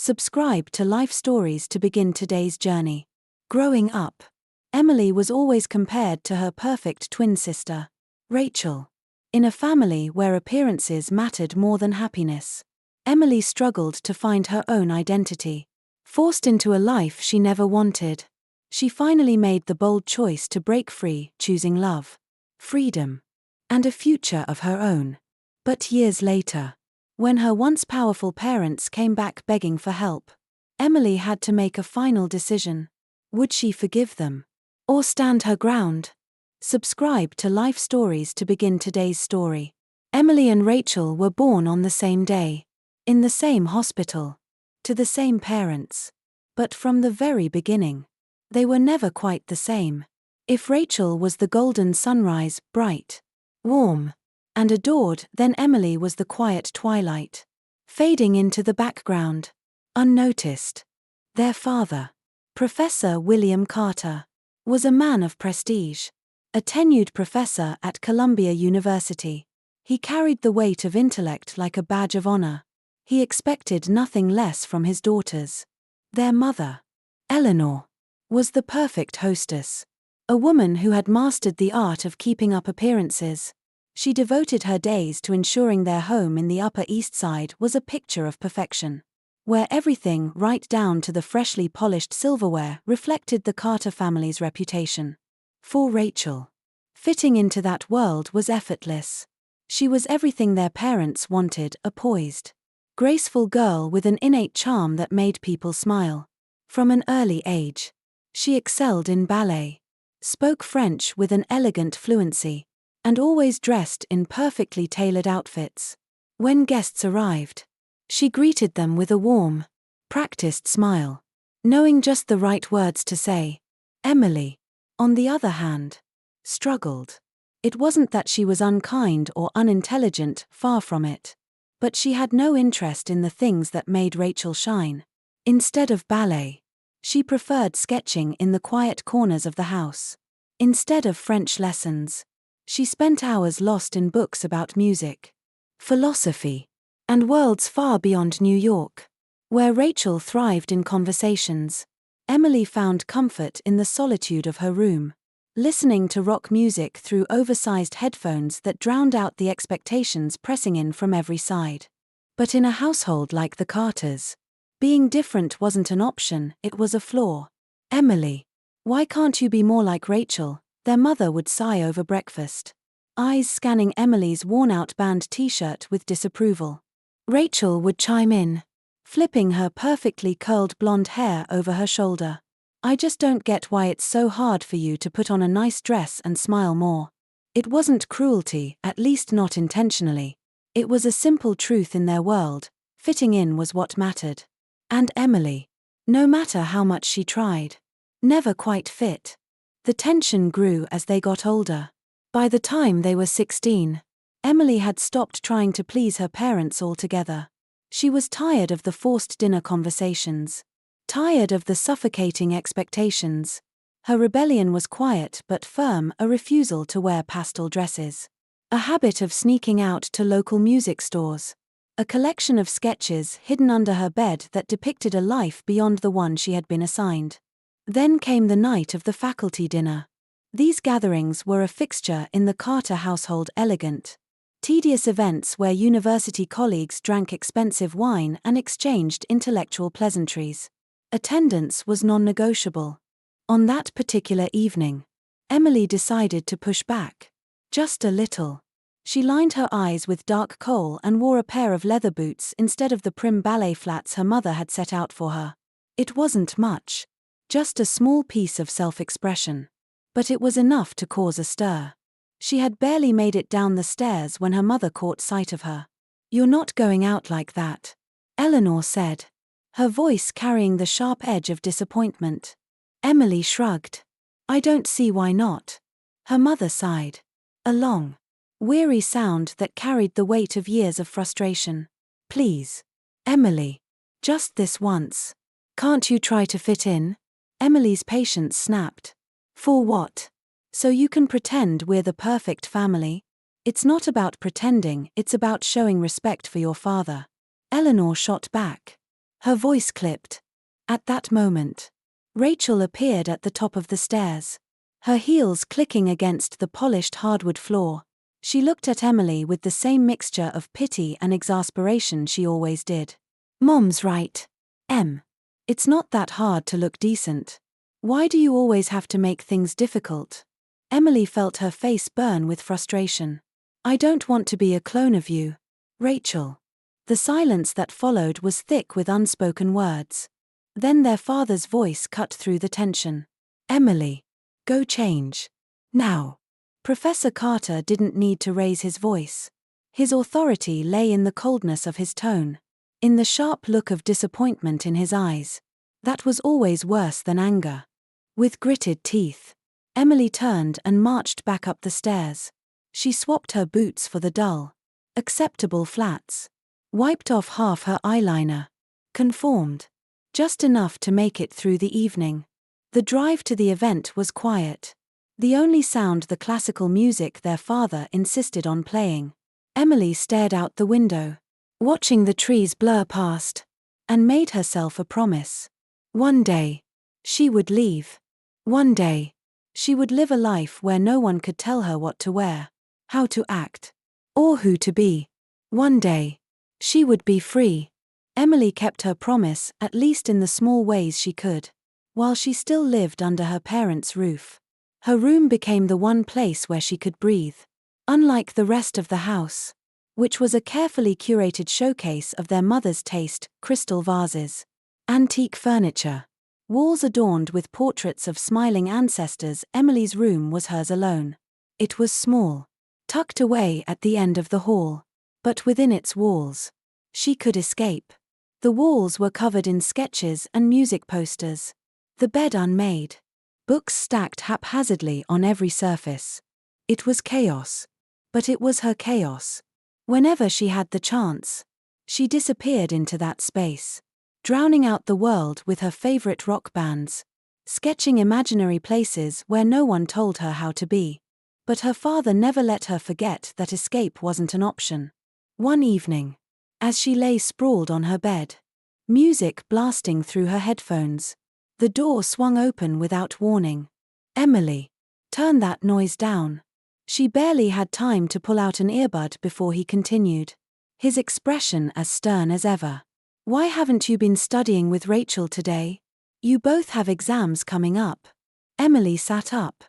Subscribe to Life Stories to begin today's journey. Growing up, Emily was always compared to her perfect twin sister, Rachel. In a family where appearances mattered more than happiness, Emily struggled to find her own identity. Forced into a life she never wanted, she finally made the bold choice to break free, choosing love, freedom, and a future of her own. But years later, when her once powerful parents came back begging for help, Emily had to make a final decision. Would she forgive them, or stand her ground? Subscribe to Life Stories to begin today's story. Emily and Rachel were born on the same day, in the same hospital, to the same parents. But from the very beginning, they were never quite the same. If Rachel was the golden sunrise, bright, warm, and adored, then Emily was the quiet twilight, fading into the background, unnoticed. Their father, Professor William Carter, was a man of prestige, a tenured professor at Columbia University. He carried the weight of intellect like a badge of honor. He expected nothing less from his daughters. Their mother, Eleanor, was the perfect hostess, a woman who had mastered the art of keeping up appearances. She devoted her days to ensuring their home in the Upper East Side was a picture of perfection, where everything, right down to the freshly polished silverware, reflected the Carter family's reputation. For Rachel, fitting into that world was effortless. She was everything their parents wanted, a poised, graceful girl with an innate charm that made people smile. From an early age, she excelled in ballet, spoke French with an elegant fluency, and always dressed in perfectly tailored outfits. When guests arrived, she greeted them with a warm, practiced smile, knowing just the right words to say. Emily, on the other hand, struggled. It wasn't that she was unkind or unintelligent, far from it. But she had no interest in the things that made Rachel shine. Instead of ballet, she preferred sketching in the quiet corners of the house. Instead of French lessons, she spent hours lost in books about music, philosophy, and worlds far beyond New York. Where Rachel thrived in conversations, Emily found comfort in the solitude of her room, listening to rock music through oversized headphones that drowned out the expectations pressing in from every side. But in a household like the Carters, being different wasn't an option, it was a flaw. Emily, why can't you be more like Rachel? Their mother would sigh over breakfast, eyes scanning Emily's worn-out band t-shirt with disapproval. Rachel would chime in, flipping her perfectly curled blonde hair over her shoulder. I just don't get why it's so hard for you to put on a nice dress and smile more. It wasn't cruelty, at least not intentionally. It was a simple truth in their world. Fitting in was what mattered. And Emily, no matter how much she tried, never quite fit. The tension grew as they got older. By the time they were 16, Emily had stopped trying to please her parents altogether. She was tired of the forced dinner conversations, tired of the suffocating expectations. Her rebellion was quiet but firm, a refusal to wear pastel dresses, a habit of sneaking out to local music stores, a collection of sketches hidden under her bed that depicted a life beyond the one she had been assigned. Then came the night of the faculty dinner. These gatherings were a fixture in the Carter household, elegant, tedious events where university colleagues drank expensive wine and exchanged intellectual pleasantries. Attendance was non-negotiable. On that particular evening, Emily decided to push back. Just a little. She lined her eyes with dark kohl and wore a pair of leather boots instead of the prim ballet flats her mother had set out for her. It wasn't much, just a small piece of self-expression. But it was enough to cause a stir. She had barely made it down the stairs when her mother caught sight of her. "You're not going out like that," Eleanor said, her voice carrying the sharp edge of disappointment. Emily shrugged. "I don't see why not." Her mother sighed, a long, weary sound that carried the weight of years of frustration. "Please, Emily, just this once. Can't you try to fit in?" Emily's patience snapped. "For what? So you can pretend we're the perfect family?" "It's not about pretending, it's about showing respect for your father." Eleanor shot back. Her voice clipped. At that moment, Rachel appeared at the top of the stairs, her heels clicking against the polished hardwood floor. She looked at Emily with the same mixture of pity and exasperation she always did. "Mom's right. Em. It's not that hard to look decent. Why do you always have to make things difficult?" Emily felt her face burn with frustration. "I don't want to be a clone of you, Rachel." The silence that followed was thick with unspoken words. Then their father's voice cut through the tension. "Emily, go change. Now." Professor Carter didn't need to raise his voice. His authority lay in the coldness of his tone, in the sharp look of disappointment in his eyes. That was always worse than anger. With gritted teeth, Emily turned and marched back up the stairs. She swapped her boots for the dull, acceptable flats, wiped off half her eyeliner, conformed, just enough to make it through the evening. The drive to the event was quiet. The only sound the classical music their father insisted on playing. Emily stared out the window, watching the trees blur past, and made herself a promise. One day, she would leave. One day, she would live a life where no one could tell her what to wear, how to act, or who to be. One day, she would be free. Emily kept her promise, at least in the small ways she could. While she still lived under her parents' roof, her room became the one place where she could breathe. Unlike the rest of the house, which was a carefully curated showcase of their mother's taste, crystal vases, antique furniture, walls adorned with portraits of smiling ancestors, Emily's room was hers alone. It was small, tucked away at the end of the hall, but within its walls, she could escape. The walls were covered in sketches and music posters, the bed unmade, books stacked haphazardly on every surface. It was chaos, but it was her chaos. Whenever she had the chance, she disappeared into that space, drowning out the world with her favorite rock bands, sketching imaginary places where no one told her how to be. But her father never let her forget that escape wasn't an option. One evening, as she lay sprawled on her bed, music blasting through her headphones, the door swung open without warning. "Emily, turn that noise down." She barely had time to pull out an earbud before he continued, his expression as stern as ever. "Why haven't you been studying with Rachel today? You both have exams coming up." Emily sat up,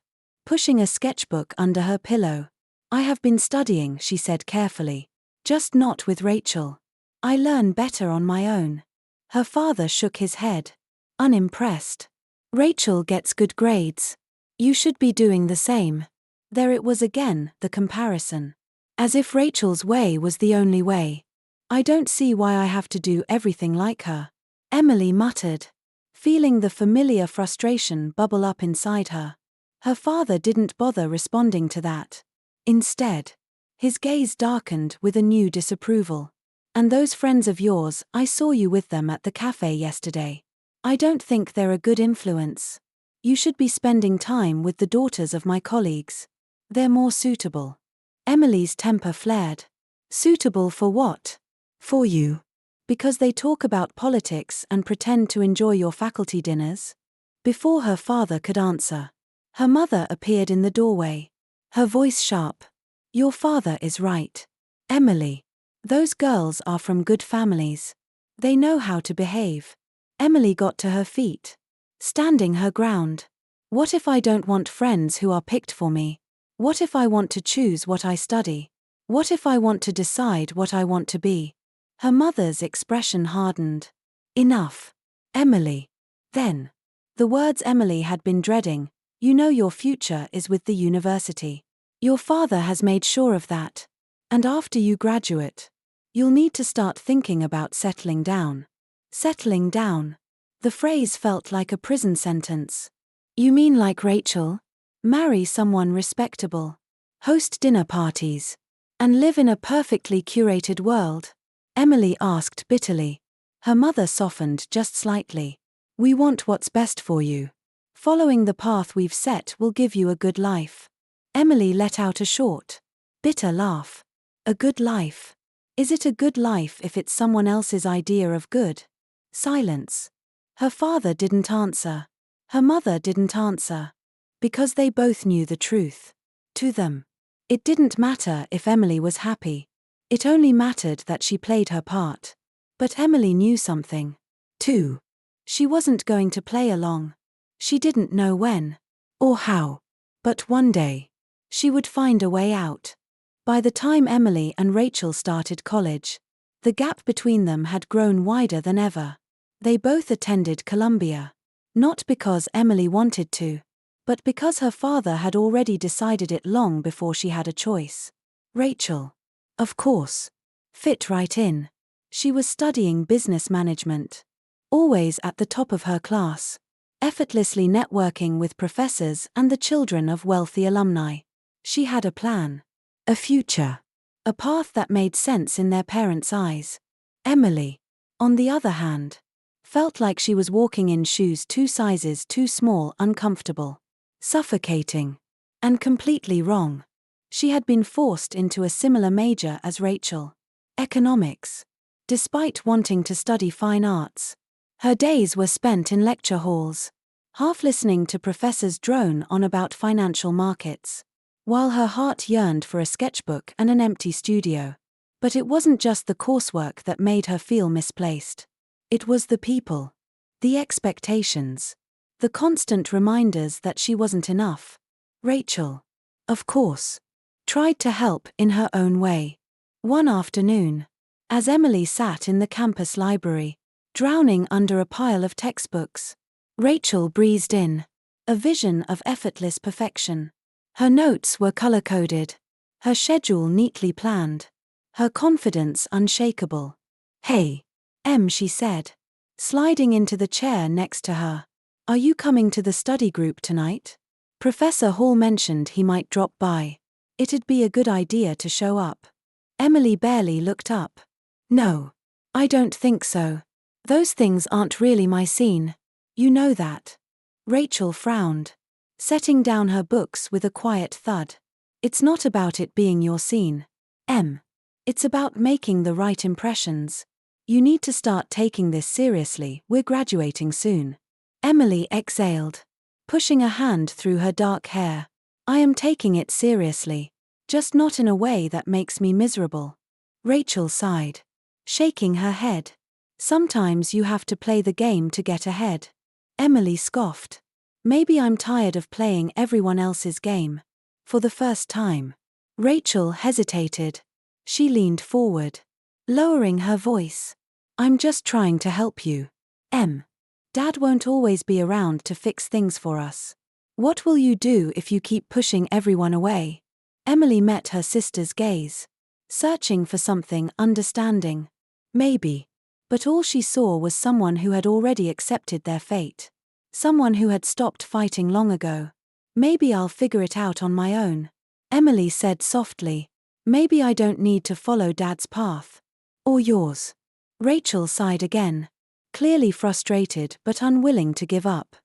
pushing a sketchbook under her pillow. "I have been studying," she said carefully, "just not with Rachel. I learn better on my own." Her father shook his head, unimpressed. "Rachel gets good grades. You should be doing the same." There it was again, the comparison. As if Rachel's way was the only way. "I don't see why I have to do everything like her," Emily muttered, feeling the familiar frustration bubble up inside her. Her father didn't bother responding to that. Instead, his gaze darkened with a new disapproval. "And those friends of yours, I saw you with them at the cafe yesterday. I don't think they're a good influence. You should be spending time with the daughters of my colleagues. They're more suitable." Emily's temper flared. "Suitable for what?" "For you. Because they talk about politics and pretend to enjoy your faculty dinners?" Before her father could answer, her mother appeared in the doorway, her voice sharp. "Your father is right, Emily. Those girls are from good families. They know how to behave." Emily got to her feet, standing her ground. "What if I don't want friends who are picked for me? What if I want to choose what I study? What if I want to decide what I want to be?" Her mother's expression hardened. "Enough, Emily." Then, the words Emily had been dreading, "You know your future is with the university. Your father has made sure of that. And after you graduate, you'll need to start thinking about settling down." Settling down. The phrase felt like a prison sentence. "You mean like Rachel? Marry someone respectable, host dinner parties, and live in a perfectly curated world?" Emily asked bitterly. Her mother softened just slightly. "We want what's best for you. Following the path we've set will give you a good life." Emily let out a short, bitter laugh. "A good life? Is it a good life if it's someone else's idea of good?" Silence. Her father didn't answer. Her mother didn't answer. Because they both knew the truth. To them, it didn't matter if Emily was happy. It only mattered that she played her part. But Emily knew something, too. She wasn't going to play along. She didn't know when. Or how. But one day, she would find a way out. By the time Emily and Rachel started college, the gap between them had grown wider than ever. They both attended Columbia. Not because Emily wanted to, but because her father had already decided it long before she had a choice. Rachel, of course, fit right in. She was studying business management. Always at the top of her class. Effortlessly networking with professors and the children of wealthy alumni. She had a plan. A future. A path that made sense in their parents' eyes. Emily, on the other hand, felt like she was walking in shoes 2 sizes too small, uncomfortable, suffocating, and completely wrong. She had been forced into a similar major as Rachel. Economics. Despite wanting to study fine arts, her days were spent in lecture halls, half listening to professors drone on about financial markets, while her heart yearned for a sketchbook and an empty studio. But it wasn't just the coursework that made her feel misplaced. It was the people. The expectations. The constant reminders that she wasn't enough. Rachel, of course, tried to help in her own way. One afternoon, as Emily sat in the campus library, drowning under a pile of textbooks, Rachel breezed in, a vision of effortless perfection. Her notes were color-coded, her schedule neatly planned, her confidence unshakable. "Hey, Em," she said, sliding into the chair next to her. "Are you coming to the study group tonight? Professor Hall mentioned he might drop by. It'd be a good idea to show up." Emily barely looked up. "No, I don't think so. Those things aren't really my scene. You know that." Rachel frowned, setting down her books with a quiet thud. "It's not about it being your scene, Em. It's about making the right impressions. You need to start taking this seriously, we're graduating soon." Emily exhaled, pushing a hand through her dark hair. "I am taking it seriously, just not in a way that makes me miserable." Rachel sighed, shaking her head. "Sometimes you have to play the game to get ahead." Emily scoffed. "Maybe I'm tired of playing everyone else's game." For the first time, Rachel hesitated. She leaned forward, lowering her voice. "I'm just trying to help you, Em. Dad won't always be around to fix things for us. What will you do if you keep pushing everyone away?" Emily met her sister's gaze, searching for something understanding. Maybe. But all she saw was someone who had already accepted their fate. Someone who had stopped fighting long ago. "Maybe I'll figure it out on my own," Emily said softly. "Maybe I don't need to follow Dad's path. Or yours." Rachel sighed again, clearly frustrated but unwilling to give up.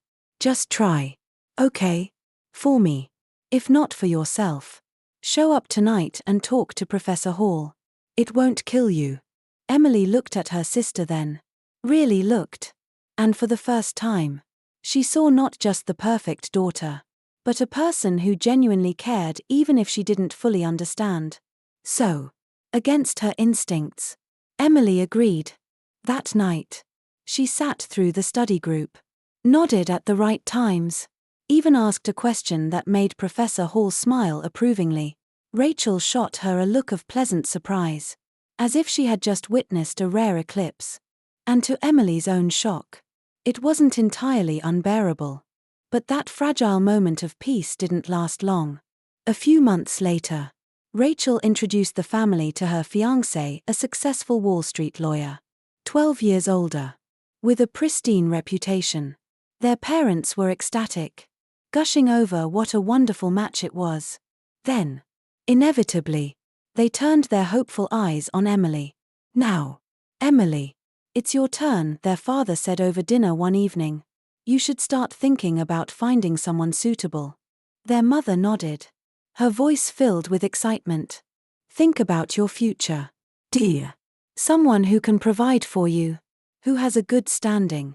"Just try. Okay? For me. If not for yourself. Show up tonight and talk to Professor Hall. It won't kill you." Emily looked at her sister then. Really looked. And for the first time, she saw not just the perfect daughter, but a person who genuinely cared even if she didn't fully understand. So, against her instincts, Emily agreed. That night, she sat through the study group, nodded at the right times, even asked a question that made Professor Hall smile approvingly. Rachel shot her a look of pleasant surprise, as if she had just witnessed a rare eclipse. And to Emily's own shock, it wasn't entirely unbearable. But that fragile moment of peace didn't last long. A few months later, Rachel introduced the family to her fiancé, a successful Wall Street lawyer, 12 years older, with a pristine reputation. Their parents were ecstatic, gushing over what a wonderful match it was. Then, inevitably, they turned their hopeful eyes on Emily. "Now, Emily, it's your turn," their father said over dinner one evening. "You should start thinking about finding someone suitable." Their mother nodded, her voice filled with excitement. "Think about your future, dear. Someone who can provide for you, Who has a good standing?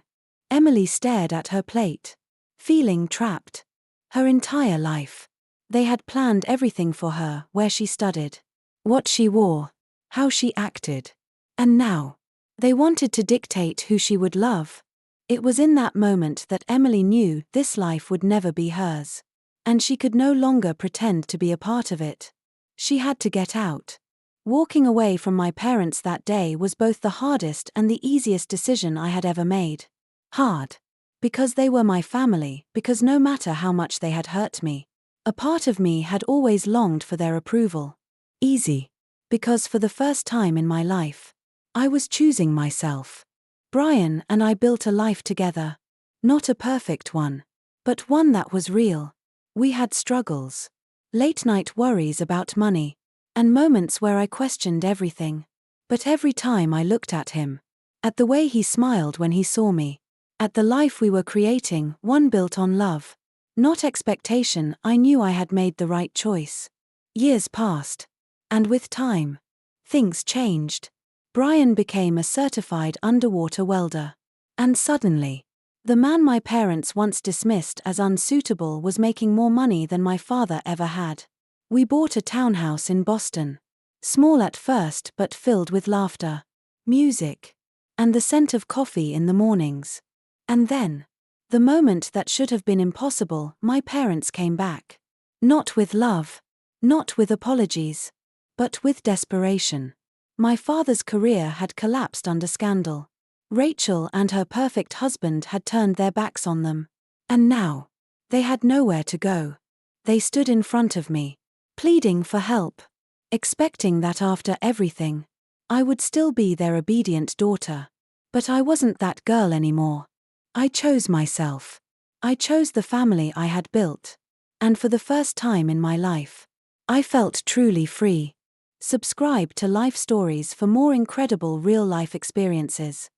Emily stared at her plate, feeling trapped. Her entire life. They had planned everything for her: where she studied, what she wore, how she acted. And now, they wanted to dictate who she would love. It was in that moment that Emily knew this life would never be hers. And she could no longer pretend to be a part of it. She had to get out. Walking away from my parents that day was both the hardest and the easiest decision I had ever made. Hard. Because they were my family, because no matter how much they had hurt me, a part of me had always longed for their approval. Easy. Because for the first time in my life, I was choosing myself. Brian and I built a life together. Not a perfect one, but one that was real. We had struggles, late-night worries about money, and moments where I questioned everything. But every time I looked at him, at the way he smiled when he saw me, at the life we were creating, one built on love, not expectation, I knew I had made the right choice. Years passed. And with time, things changed. Brian became a certified underwater welder. And suddenly, the man my parents once dismissed as unsuitable was making more money than my father ever had. We bought a townhouse in Boston. Small at first but filled with laughter, music, and the scent of coffee in the mornings. And then, the moment that should have been impossible, my parents came back. Not with love, not with apologies, but with desperation. My father's career had collapsed under scandal. Rachel and her perfect husband had turned their backs on them. And now, they had nowhere to go. They stood in front of me, pleading for help, expecting that after everything, I would still be their obedient daughter. But I wasn't that girl anymore. I chose myself. I chose the family I had built. And for the first time in my life, I felt truly free. Subscribe to Life Stories for more incredible real-life experiences.